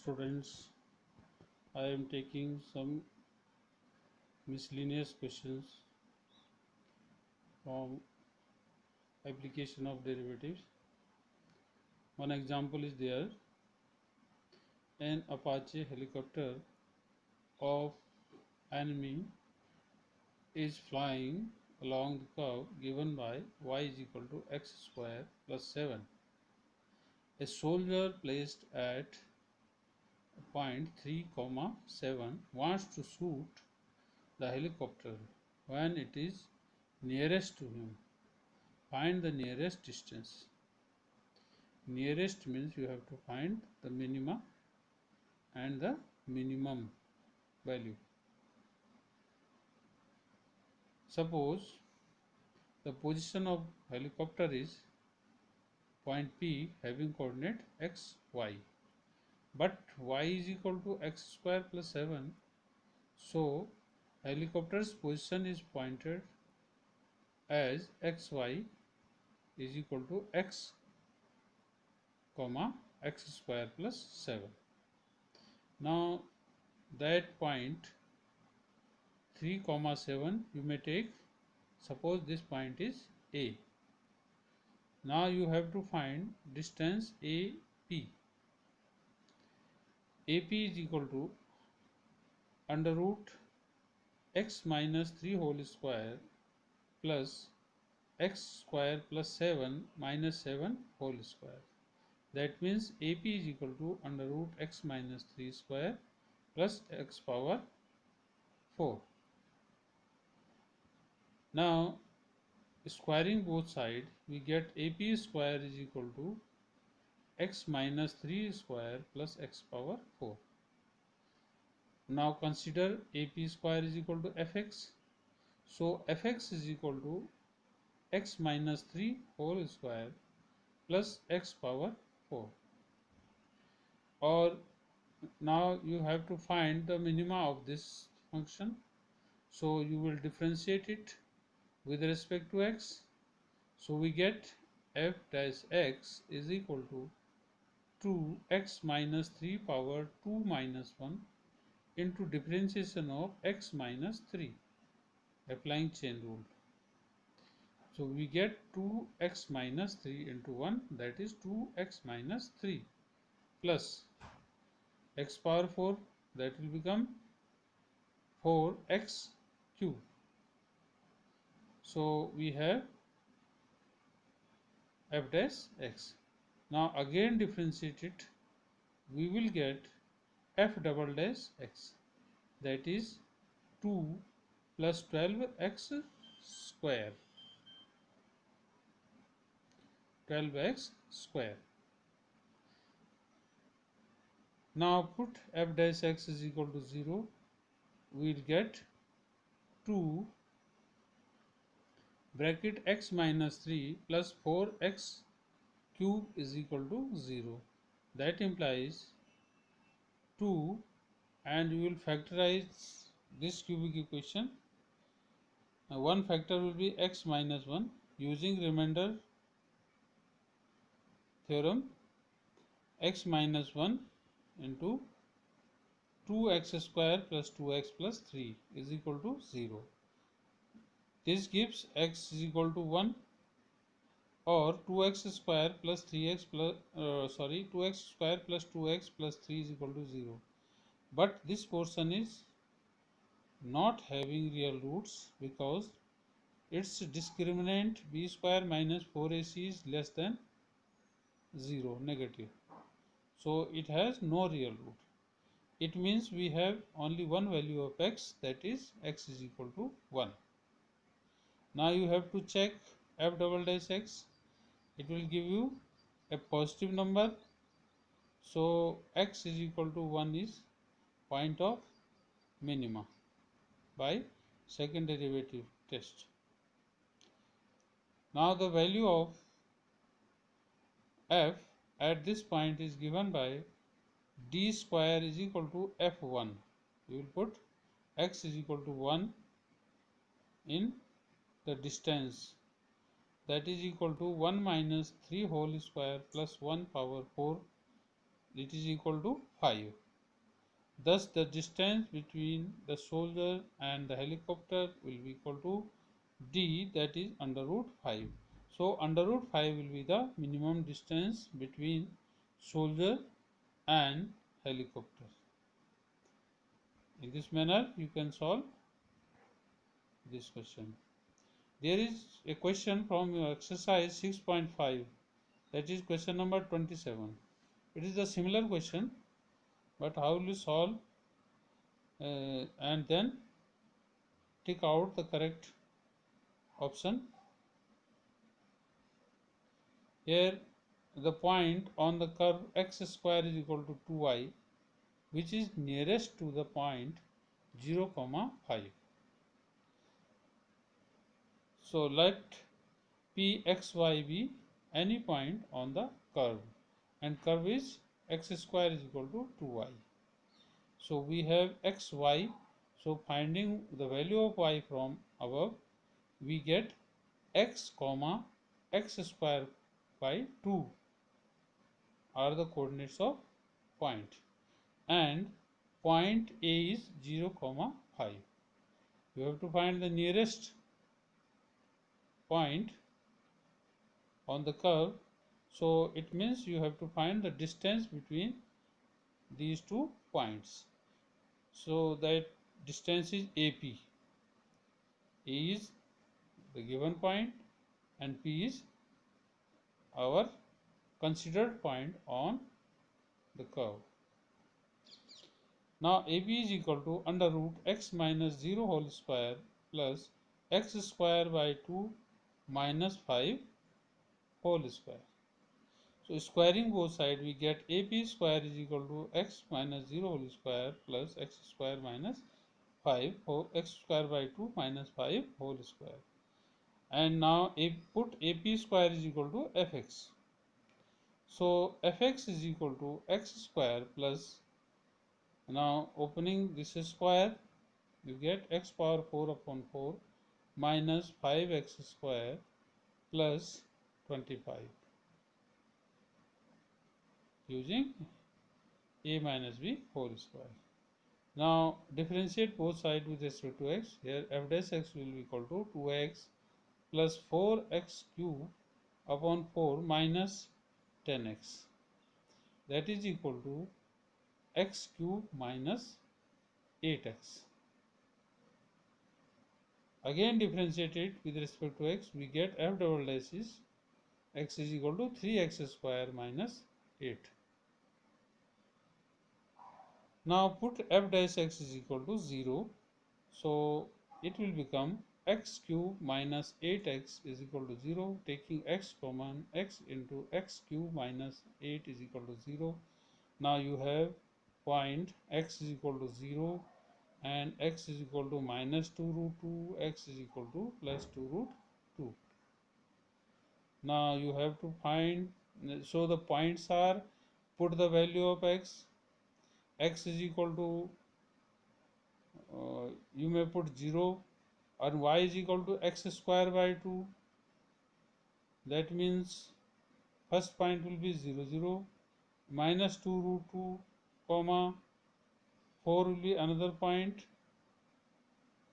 students, I am taking some miscellaneous questions from application of derivatives. One example is there: an Apache helicopter of enemy is flying along the curve given by y is equal to x square plus 7. A soldier placed at point 3, 7 wants to shoot the helicopter when it is nearest to him. Find the nearest distance. Nearest means you have to find the minima and the minimum value. Suppose the position of helicopter is point P having coordinate x, y, but y is equal to x square plus 7, so helicopter's position is pointed as xy is equal to x comma x square plus 7. Now that point 3, 7 you may take, suppose this point is A. Now you have to find distance AP. AP is equal to under root x minus 3 whole square plus x square plus 7 minus 7 whole square. That means AP is equal to under root x minus 3 square plus x power 4. Now squaring both sides, we get AP square is equal to x minus 3 square plus x power 4. Now consider AP square is equal to fx. So fx is equal to x minus 3 whole square plus x power 4. Or now you have to find the minima of this function. So you will differentiate it with respect to x. So we get f dash x is equal to 2x minus 3 power 2 minus 1 into differentiation of x minus 3, applying chain rule. So we get 2x minus 3 into 1, that is 2x minus 3 plus x power 4, that will become 4x cube. So we have f dash x. Now again differentiate it, we will get f double dash x, that is 2 plus 12x square, 12x square. Now put f dash x is equal to 0, we will get 2 bracket x minus 3 plus 4x cube is equal to 0. That implies 2, and we will factorize this cubic equation. One factor will be x minus 1 using remainder theorem. X minus 1 into 2x square plus 2x plus 3 is equal to 0. This gives x is equal to 1, or 2x square plus 3x plus 2x square plus 2x plus 3 is equal to 0. But this portion is not having real roots because its discriminant b square minus 4ac is less than 0, negative. So it has no real root. It means we have only one value of x, that is x is equal to 1. Now you have to check f double dash x. It will give you a positive number. So x is equal to 1 is point of minima by second derivative test. Now the value of f at this point is given by d square is equal to f1. You will put x is equal to 1 in the distance, that is equal to 1 minus 3 whole square plus 1 power 4 it is equal to 5. Thus the distance between the soldier and the helicopter will be equal to d, that is under root 5. So under root 5 will be the minimum distance between soldier and helicopter. In this manner you can solve this question. There is a question from your exercise 6.5, that is question number 27. It is a similar question, but how will you solve and then take out the correct option. Here the point on the curve x square is equal to 2y, which is nearest to the point 0, 5. So let Pxy be any point on the curve, and curve is x square is equal to 2y. So we have xy, so finding the value of y from above, we get x comma x square by 2 are the coordinates of point, and point A is 0, 5. You have to find the nearest point on the curve, so it means you have to find the distance between these two points. So that distance is AP. A is the given point and P is our considered point on the curve. Now AB is equal to under root x minus 0 whole square plus x square by 2 minus 5 whole square. So squaring both sides, we get AP square is equal to x minus 0 whole square plus x square minus 5 x square by 2 minus 5 whole square. And now put AP square is equal to fx. So fx is equal to x square plus, now opening this square, you get x power 4 upon 4 minus 5x square plus 25 using a minus b whole square. Now differentiate both sides with respect to x. Here f dash x will be equal to 2x plus 4x cube upon 4 minus 10x, that is equal to x cube minus 8x. Again differentiate it with respect to x, we get f double dash is x is equal to 3x square minus 8. Now put f dash x is equal to 0, so it will become x cube minus 8x is equal to 0, taking x common, x into x cube minus 8 is equal to 0. Now you have point x is equal to 0 and x is equal to minus 2 root 2, x is equal to plus 2 root 2. Now you have to find, so the points are, put the value of x is equal to, you may put 0, and y is equal to x square by 2. That means first point will be 0, 0, minus 2 root 2, comma 4 will be another point,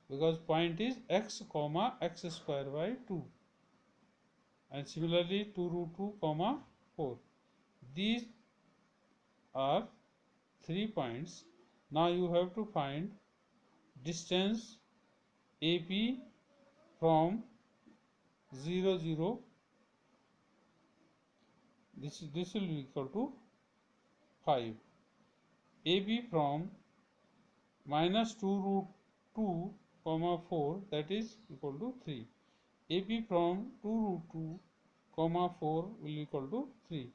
because point is x comma x square by 2, and similarly 2 root 2 comma 4. These are 3 points. Now you have to find distance AP from 0, 0. This will be equal to 5. AB from minus 2 root 2 comma 4, that is equal to 3. AB from 2 root 2 comma 4 will equal to 3.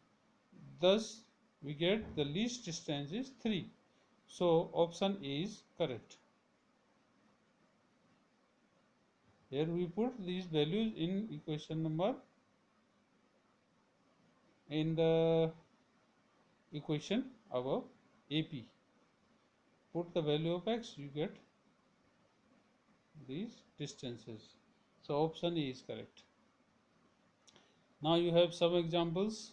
Thus we get the least distance is 3. So option A is correct. Here we put these values in equation number, in the equation above AP. Put the value of x, you get these distances. So option A is correct. Now you have some examples.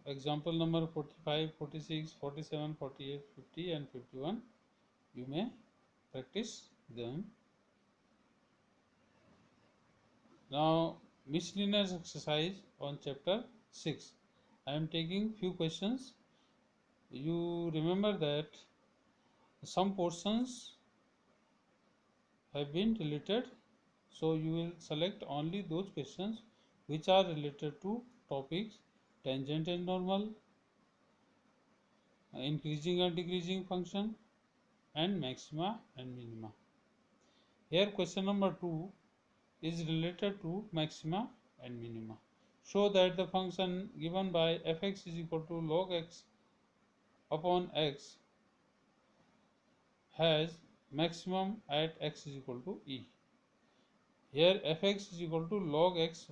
example number 45, 46, 47, 48, 50 and 51. You may practice them. Now miscellaneous exercise on chapter 6. I am taking few questions. You remember that some portions have been deleted, so you will select only those questions which are related to topics tangent and normal, increasing and decreasing function, and maxima and minima. Here question number 2 is related to maxima and minima. Show that the function given by fx is equal to log x upon x has maximum at x is equal to e. Here fx is equal to log x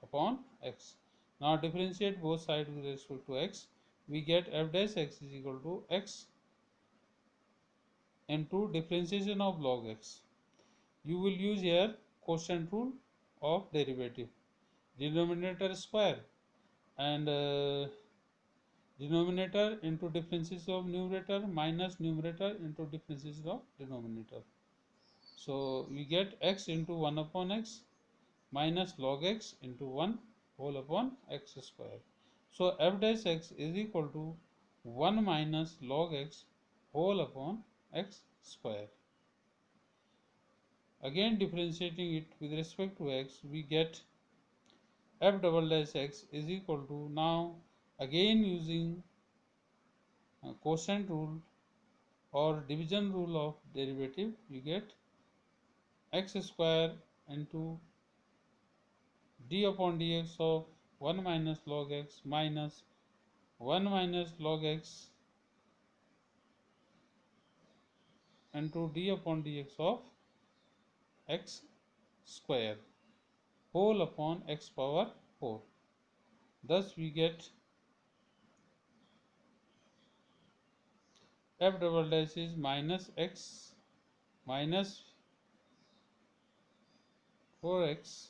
upon x. Now differentiate both sides with respect to x. We get f dash x is equal to x into differentiation of log x. You will use here quotient rule of derivative. Denominator square and denominator into differences of numerator minus numerator into differences of denominator. So we get x into 1 upon x minus log x into 1 whole upon x square. So f dash x is equal to 1 minus log x whole upon x square. Again differentiating it with respect to x, we get f double dash x is equal to, now again using quotient rule or division rule of derivative, you get x square into d upon dx of 1 minus log x minus 1 minus log x into d upon dx of x square whole upon x power 4. Thus we get f double dash is minus x minus 4x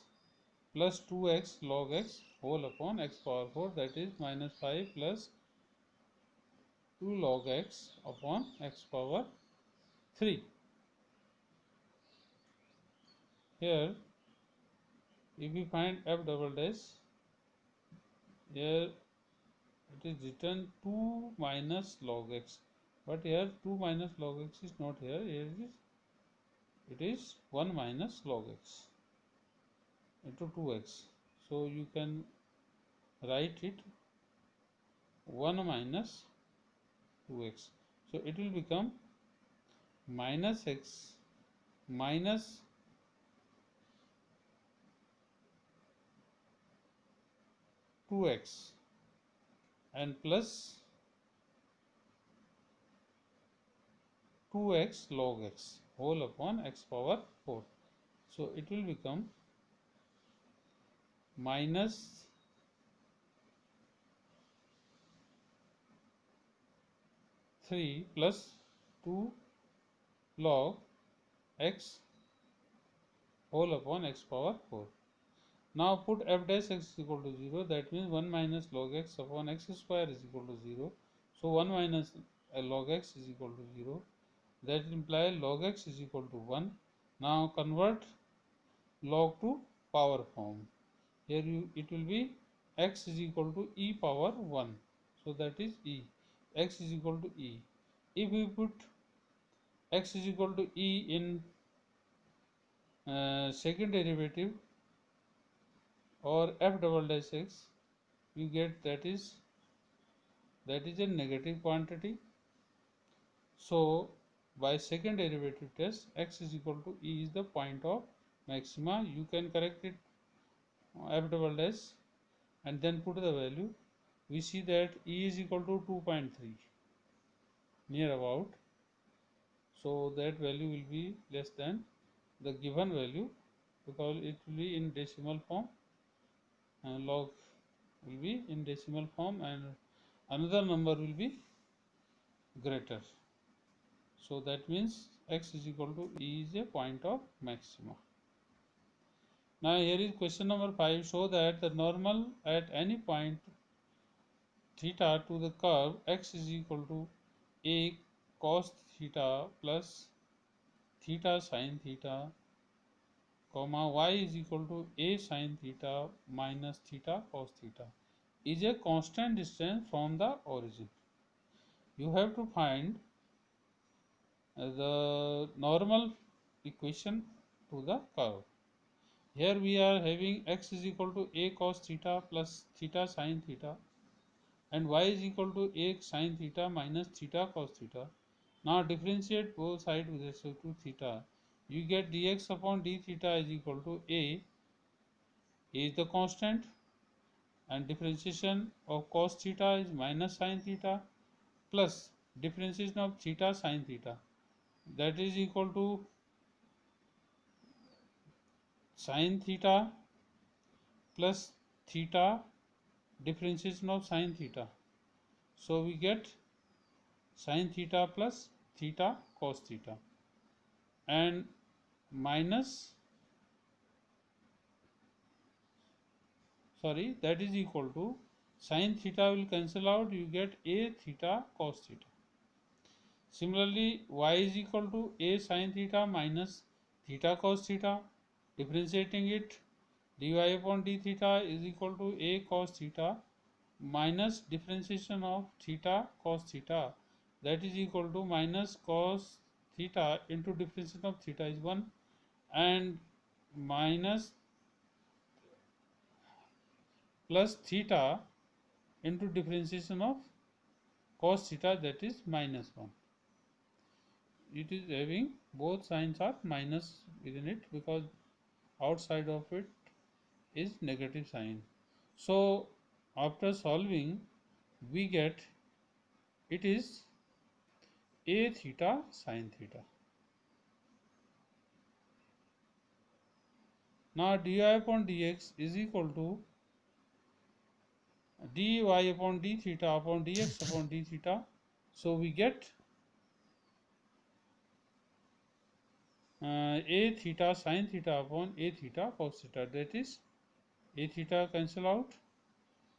plus 2x log x whole upon x power 4, that is minus 5 plus 2 log x upon x power 3. Here if we find f double dash, here it is written 2 minus log x, but here 2 minus log x is not here, here it is 1 minus log x into 2x. So you can write it 1 minus 2x. So it will become minus x minus 2x and plus 2x log x whole upon x power 4. So it will become minus 3 plus 2 log x whole upon x power 4. Now put f dash x is equal to 0, that means 1 minus log x upon x square is equal to 0. So 1 minus log x is equal to 0, that implies log x is equal to 1. Now convert log to power form. Here it will be x is equal to e power 1, so that is e, x is equal to e. If we put x is equal to e in second derivative or f double dash x, you get that is a negative quantity. So by second derivative test, x is equal to e is the point of maxima. You can correct it f double dash and then put the value. We see that e is equal to 2.3 near about, so that value will be less than the given value because it will be in decimal form, and log will be in decimal form and another number will be greater. So that means x is equal to e is a point of maxima. Now here is question number 5. Show that the normal at any point theta to the curve x is equal to a cos theta plus theta sin theta, comma y is equal to a sin theta minus theta cos theta is a constant distance from the origin. You have to find the normal equation to the curve. Here we are having x is equal to a cos theta plus theta sin theta, and y is equal to a sin theta minus theta cos theta. Now differentiate both sides with respect to theta. You get dx upon d theta is equal to a is the constant, and differentiation of cos theta is minus sin theta plus differentiation of theta sin theta, that is equal to sin theta plus theta differentiation of sin theta. So we get sin theta plus theta cos theta, and minus, sorry, that is equal to sin theta will cancel out, you get a theta cos theta. Similarly, y is equal to a sin theta minus theta cos theta. Differentiating it, dy upon d theta is equal to a cos theta minus differentiation of theta cos theta, that is equal to minus cos theta into differentiation of theta is 1, and minus plus theta into differentiation of cos theta, that is minus 1. It is having both signs are minus within it because outside of it is negative sign. So after solving we get it is a theta sin theta. Now dy upon dx is equal to dy upon d theta upon dx upon d theta. So we get a theta sin theta upon a theta cos theta, that is a theta cancel out,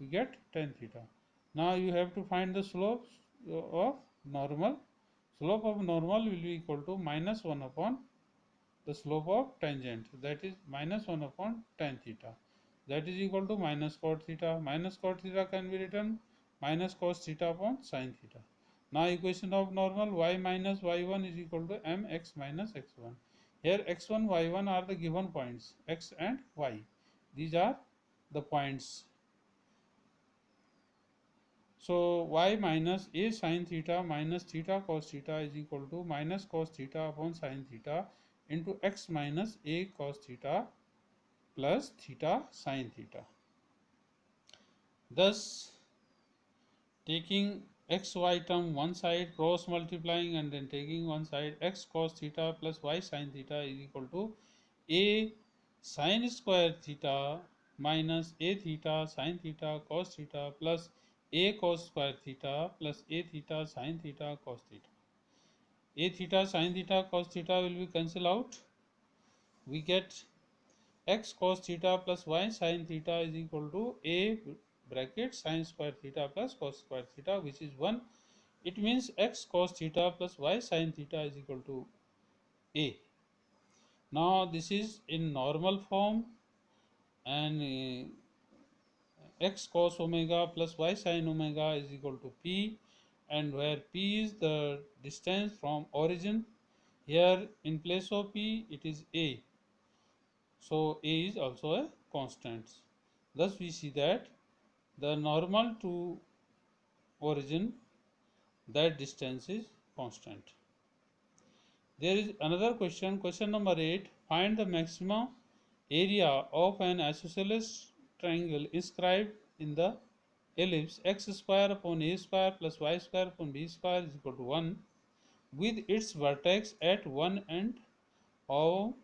we get tan theta. Now you have to find the slope of normal. Slope of normal will be equal to minus 1 upon the slope of tangent, that is minus 1 upon tan theta, that is equal to minus cot theta. Minus cot theta can be written minus cos theta upon sin theta. Now equation of normal, y minus y1 is equal to mx minus x1. Here x1 y1 are the given points, x and y, these are the points. So y minus a sin theta minus theta cos theta is equal to minus cos theta upon sin theta into x minus a cos theta plus theta sin theta. Thus taking xy term one side, cross multiplying, and then taking one side, x cos theta plus y sin theta is equal to a sin square theta minus a theta sin theta cos theta plus a cos square theta plus a theta sin theta cos theta. A theta sin theta cos theta will be cancel out. We get x cos theta plus y sin theta is equal to a bracket sin square theta plus cos square theta, which is 1. It means x cos theta plus y sin theta is equal to a. Now this is in normal form, and x cos omega plus y sin omega is equal to p, and where p is the distance from origin, here in place of p it is a. So a is also a constant. Thus we see that the normal to origin, that distance is constant. There is another question, question number 8. Find the maximum area of an isosceles triangle inscribed in the ellipse x square upon a square plus y square upon b square is equal to 1 with its vertex at one end of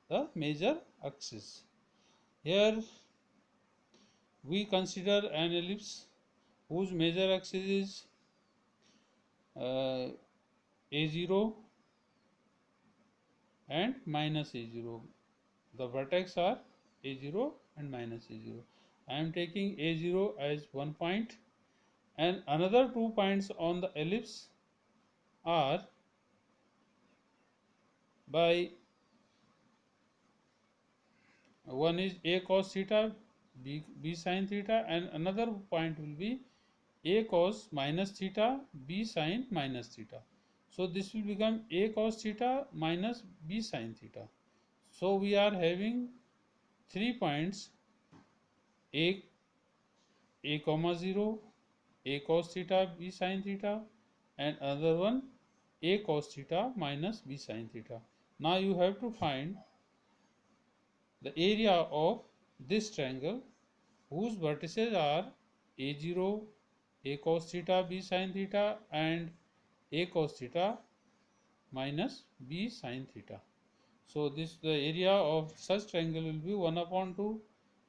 the major axis. Here we consider an ellipse whose major axis is a0 and minus a0. The vertex are a0 and minus a0. I am taking a0 as 1 point and another 2 points on the ellipse are by one is a cos theta, b sin theta, and another point will be a cos minus theta, b sin minus theta. So this will become a cos theta minus b sin theta. So we are having 3 points a comma 0, a cos theta, b sin theta, and another one a cos theta minus b sin theta. Now you have to find the area of this triangle whose vertices are a0, a cos theta, b sin theta, and a cos theta minus b sin theta. So this the area of such triangle will be 1 upon 2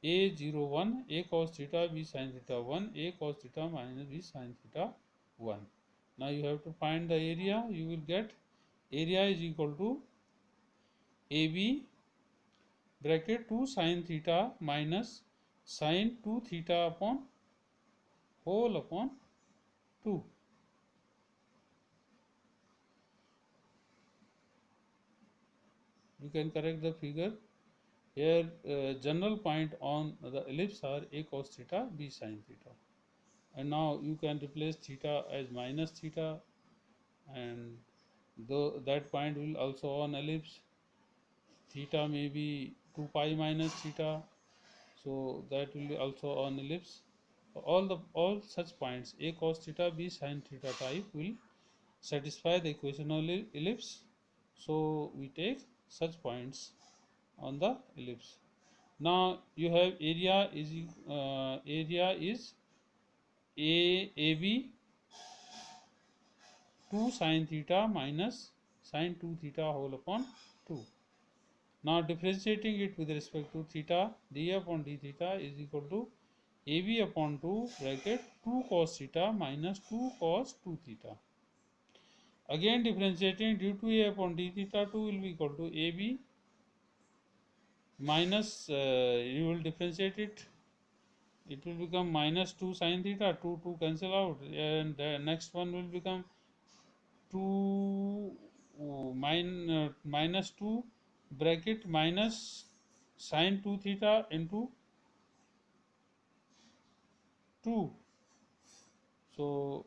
a0 1 a cos theta b sin theta 1 a cos theta minus b sin theta 1. Now you have to find the area. You will get area is equal to AB bracket 2 sin theta minus sin 2 theta upon whole upon 2. You can correct the figure. Here general point on the ellipse are a cos theta b sin theta, and now you can replace theta as minus theta, and though that point will also on ellipse, theta may be 2 pi minus theta, so that will be also on ellipse. All such points a cos theta b sin theta type will satisfy the equation of ellipse, so we take such points on the ellipse. Now you have area is AB 2 sin theta minus sin 2 theta whole upon 2. Now differentiating it with respect to theta, d upon d theta is equal to AB upon 2 bracket 2 cos theta minus 2 cos 2 theta. Again differentiating due to a upon d theta 2 will be equal to AB minus, you will differentiate it, it will become minus 2 sin theta, 2 cancel out, and the next one will become 2 minus 2 bracket minus sin 2 theta into 2. So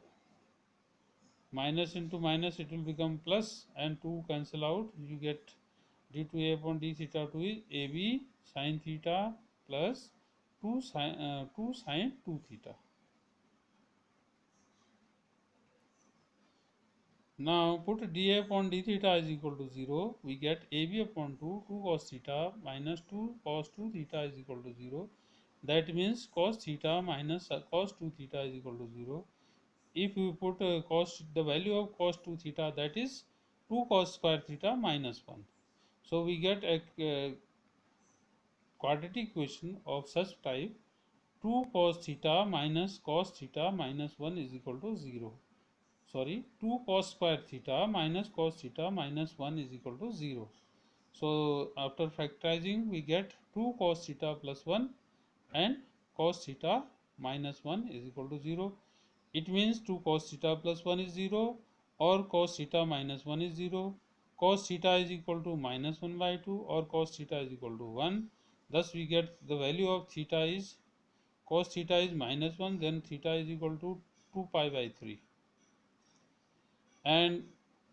minus into minus it will become plus, and 2 cancel out, you get d to a upon d theta 2 is AB sin theta plus 2 sin 2 theta. Now put dA upon d theta is equal to 0. We get AB upon 2 cos theta minus 2 cos 2 theta is equal to 0. That means cos theta minus cos 2 theta is equal to 0. If we put the value of cos 2 theta, that is 2 cos square theta minus 1. So we get a quadratic equation of such type 2 cos theta minus 1 is equal to 0. Sorry, 2 cos square theta minus 1 is equal to 0. So after factorizing we get 2 cos theta plus 1 and cos theta minus 1 is equal to 0. It means 2 cos theta plus 1 is 0 or cos theta minus 1 is 0. Cos theta is equal to minus 1 by 2 or cos theta is equal to 1. Thus we get the value of theta is, cos theta is minus 1, then theta is equal to 2 pi by 3. And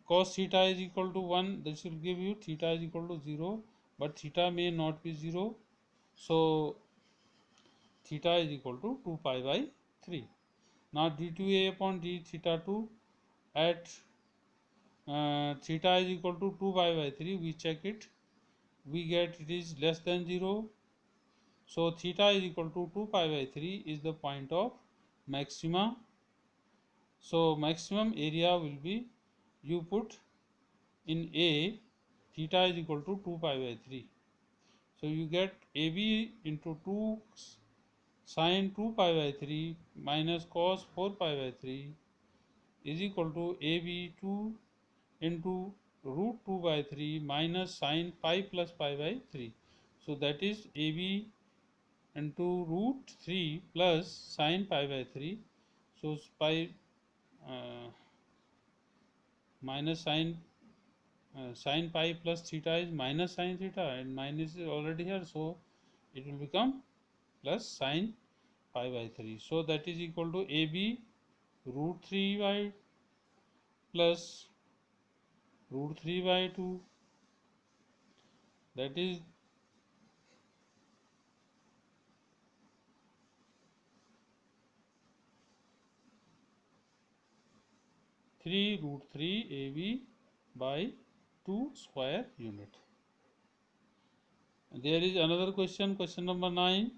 cos theta is equal to 1, this will give you theta is equal to 0, but theta may not be 0, so theta is equal to 2 pi by 3. Now d2a upon d theta 2 at theta is equal to 2 pi by 3, we check it, we get it is less than 0, so theta is equal to 2 pi by 3 is the point of maxima. So maximum area will be, you put in A, theta is equal to 2 pi by 3. So you get AB into 2 sin 2 pi by 3 minus cos 4 pi by 3 is equal to AB 2 into root 2 by 3 minus sin pi plus pi by 3. So that is AB into root 3 plus sin pi by 3. So pi uh, minus sine pi plus theta is minus sine theta, and minus is already here, so it will become plus sine pi by 3. So that is equal to AB root 3 by plus root 3 by 2, that is 3 root 3 AB by 2 square unit. There is another question, question number 9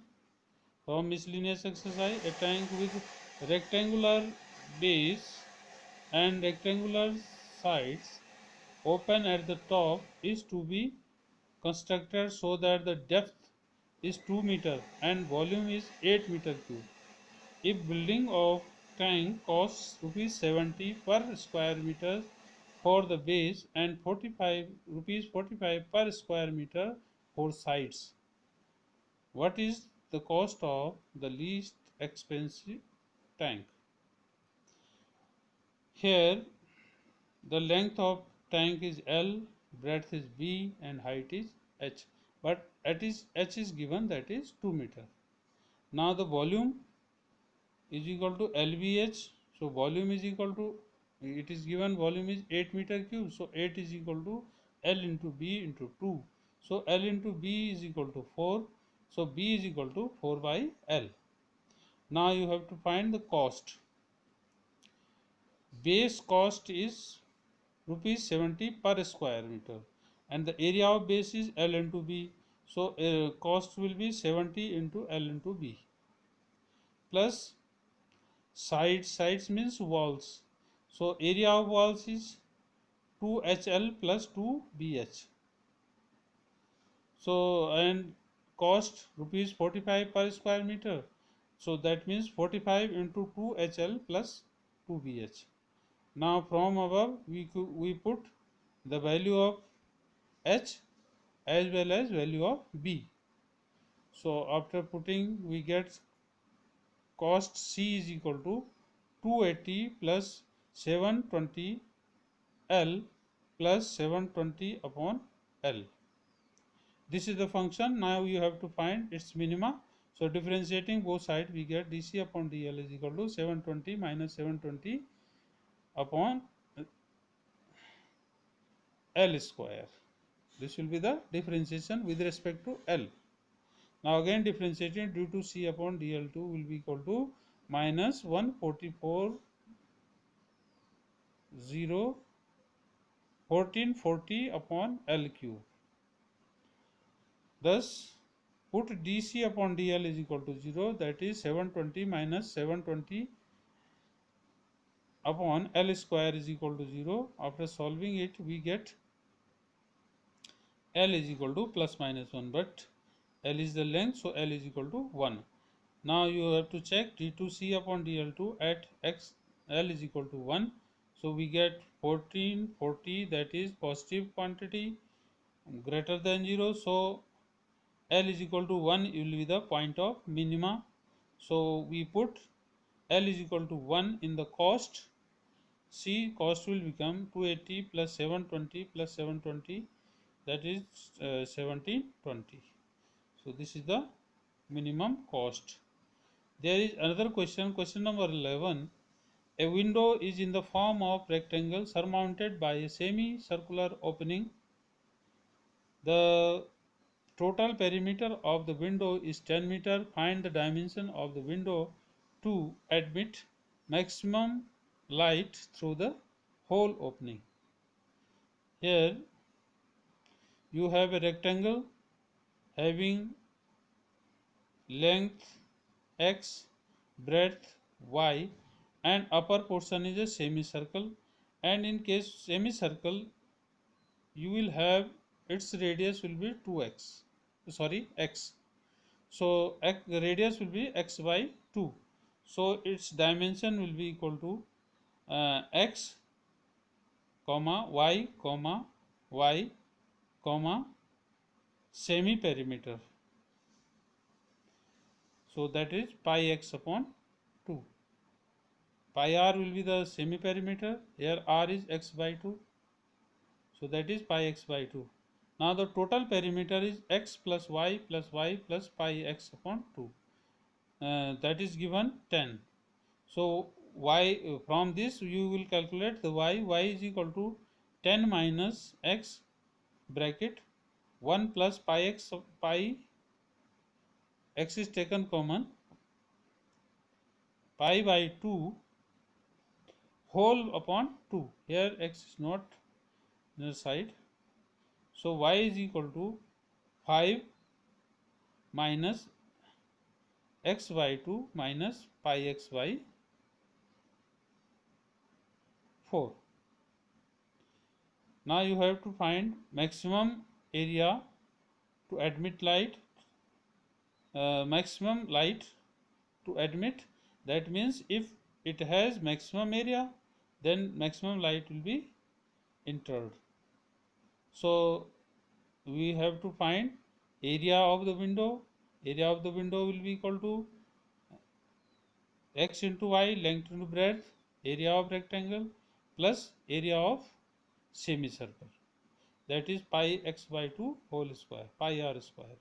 from miscellaneous exercise. A tank with rectangular base and rectangular sides open at the top is to be constructed so that the depth is 2 meter and volume is 8 meter cube. If building of tank costs rupees 70 per square meter for the base and 45 per square meter for sides, what is the cost of the least expensive tank? Here the length of tank is L, breadth is B, and height is H. But H is given, that is 2 meter. Now the volume is equal to LBH. So volume is equal to, it is given volume is 8 meter cube. So 8 is equal to L into B into 2. So L into B is equal to 4. So B is equal to 4 by L. Now you have to find the cost. Base cost is rupees 70 per square meter, and the area of base is L into B. So cost will be 70 into L into B plus sides means walls. So area of walls is 2HL plus 2BH. So and cost rupees 45 per square meter. So that means 45 into 2HL plus 2BH. Now from above we put the value of H as well as value of B. So after putting we get cost C is equal to 280 plus 720 L plus 720 upon L. This is the function. Now you have to find its minima. So differentiating both sides we get dC upon dL is equal to 720 minus 720 upon L square. This will be the differentiation with respect to L. Now again differentiating due to C upon dL2 will be equal to minus 144 0 1440 upon L cube. Thus put dC upon dL is equal to 0, that is 720 minus 720 upon L square is equal to 0. After solving it we get L is equal to plus minus 1, but L is the length, so L is equal to 1. Now you have to check d2c upon dl2 at x L is equal to 1. So we get 1440, that is positive quantity greater than 0. So L is equal to 1 will be the point of minima. So we put L is equal to 1 in the cost. C cost will become 280 plus 720 plus 720, that is 1720. So this is the minimum cost. There is another question, question number 11. A window is in the form of rectangle surmounted by a semi-circular opening. The total perimeter of the window is 10 meter. Find the dimension of the window to admit maximum light through the whole opening. Here you have a rectangle having length x, breadth y, and upper portion is a semicircle, and in case semicircle you will have its radius will be 2x, sorry x. So radius will be x by 2. So its dimension will be equal to x comma y comma semi perimeter. So that is pi x upon 2. pi r will be the semi perimeter. Here r is x by 2, so that is pi x by 2. Now the total perimeter is x plus y plus y plus pi x upon 2, that is given 10. So y, from this you will calculate the y is equal to 10 minus x bracket 1 plus pi x, pi x is taken common, pi by 2 whole upon 2. Here x is not in the side, so y is equal to 5 minus x by 2 minus pi x by 4. Now you have to find maximum area to admit light, maximum light to admit. That means if it has maximum area, then maximum light will be entered. So we have to find area of the window. Area of the window will be equal to x into y, length into breadth, area of rectangle plus area of semicircle, that is pi x by 2 whole square, pi r square,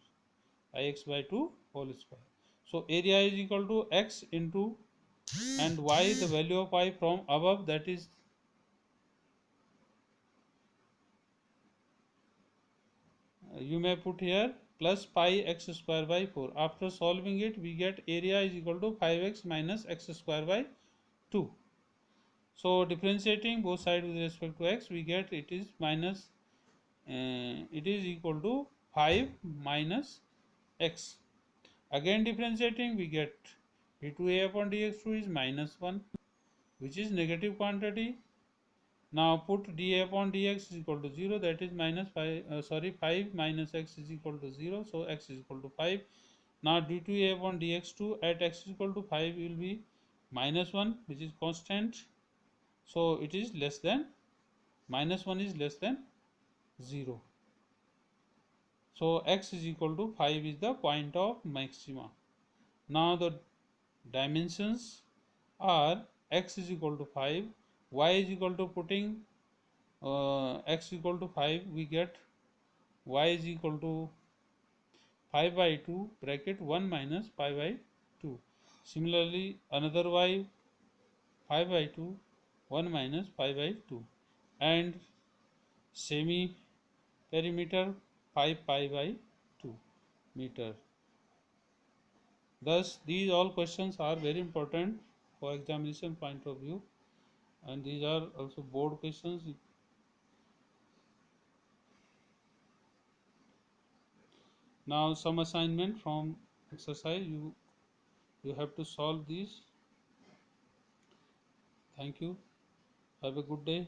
pi x by 2 whole square. So area is equal to x into, and y, the value of y from above, that is you may put here plus pi x square by 4. After solving it, we get area is equal to 5x minus x square by 2. So differentiating both sides with respect to x, we get it is minus, it is equal to 5 minus x. Again differentiating, we get d2a upon dx2 is minus 1, which is negative quantity. Now put dA upon dx is equal to 0, that is minus 5, 5 minus x is equal to 0, so x is equal to 5. Now d2a upon dx2 at x is equal to 5 will be minus 1, which is constant, so it is less than, minus 1 is less than 0. So x is equal to 5 is the point of maxima. Now the dimensions are x is equal to 5, y is equal to, putting x equal to 5, we get y is equal to 5 by 2 bracket 1 minus pi by 2. Similarly another y 5 by 2 1 minus pi by 2, and semi perimeter 5 pi by 2 meter. Thus these all questions are very important for examination point of view, and these are also board questions. Now some assignment from exercise, you have to solve these. Thank you. Have a good day.